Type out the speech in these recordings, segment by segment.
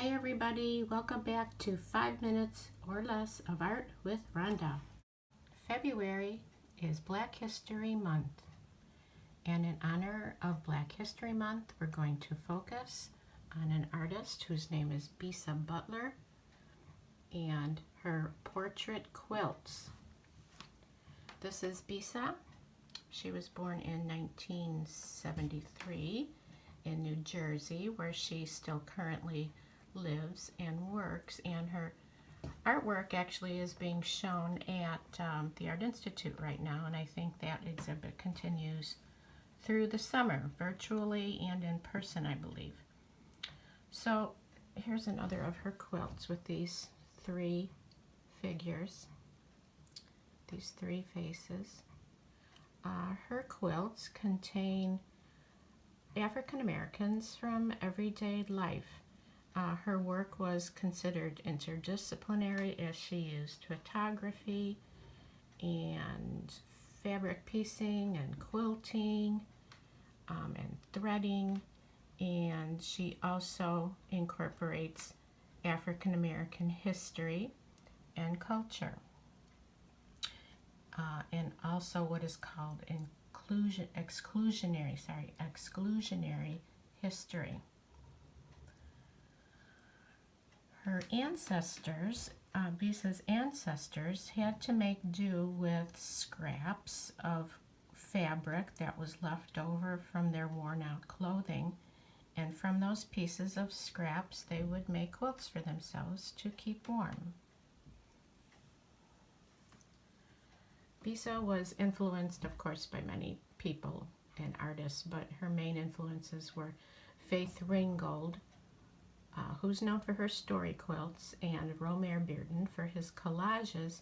Hi everybody, welcome back to 5 minutes or less of art with Rhonda. February is Black History Month, and in honor of Black History Month we're going to focus on an artist whose name is Bisa Butler and her portrait quilts. This is Bisa. She was born in 1973 in New Jersey, where she still currently lives and works, and her artwork actually is being shown at the Art Institute right now, and I think that exhibit continues through the summer, virtually and in person, I believe. So here's another of her quilts with these three figures, these three faces. Her quilts contain African Americans from everyday life. Her work was considered interdisciplinary as she used photography and fabric piecing and quilting and threading, and she also incorporates African American history and culture, and also what is called exclusionary history. Her ancestors, Bisa's ancestors, had to make do with scraps of fabric that was left over from their worn out clothing, and from those pieces of scraps they would make quilts for themselves to keep warm. Bisa was influenced, of course, by many people and artists, but her main influences were Faith Ringgold, who's known for her story quilts, and Romare Bearden for his collages,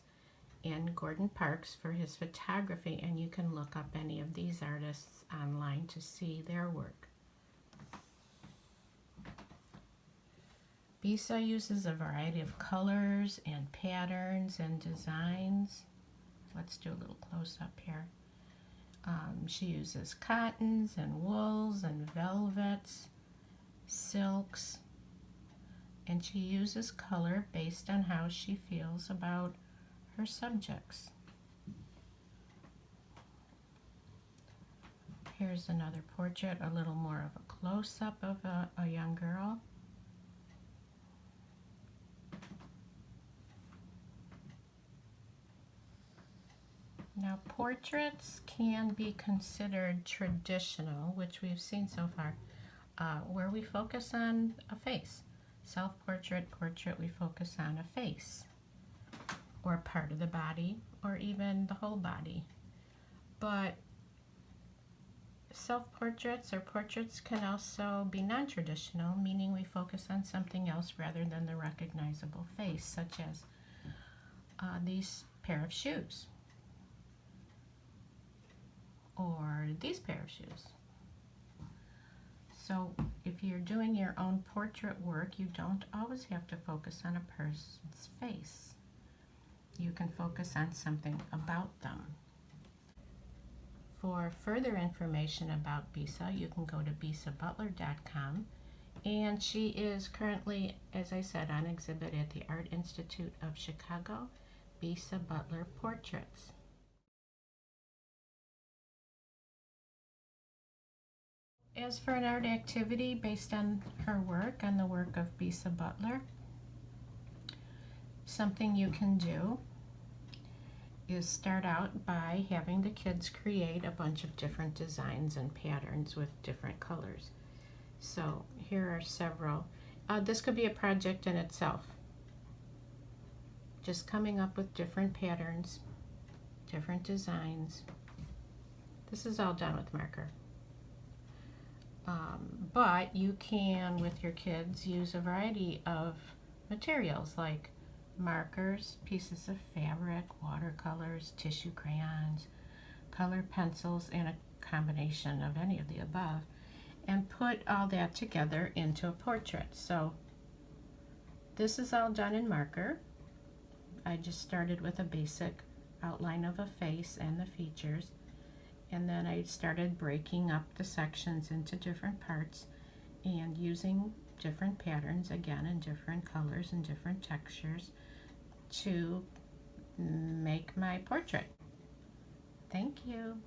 and Gordon Parks for his photography, and you can look up any of these artists online to see their work. Bisa uses a variety of colors and patterns and designs. Let's do a little close-up here. She uses cottons and wools and velvets, silks, and she uses color based on how she feels about her subjects. Here's another portrait, a little more of a close-up of a young girl. Now, portraits can be considered traditional, which we've seen so far, where we focus on a face. Self-portrait, portrait, we focus on a face, or part of the body, or even the whole body. But self-portraits or portraits can also be non-traditional, meaning we focus on something else rather than the recognizable face, such as these pair of shoes, or these pair of shoes. So if you're doing your own portrait work, you don't always have to focus on a person's face. You can focus on something about them. For further information about Bisa, you can go to bisabutler.com, and she is currently, as I said, on exhibit at the Art Institute of Chicago, Bisa Butler Portraits. As for an art activity based on her work, on the work of Bisa Butler, something you can do is start out by having the kids create a bunch of different designs and patterns with different colors. So here are several. This could be a project in itself. Just coming up with different patterns, different designs. This is all done with marker. But you can, with your kids, use a variety of materials like markers, pieces of fabric, watercolors, tissue crayons, colored pencils, and a combination of any of the above, and put all that together into a portrait. So this is all done in marker. I just started with a basic outline of a face and the features, and then I started breaking up the sections into different parts and using different patterns, again, in different colors and different textures, to make my portrait. Thank you.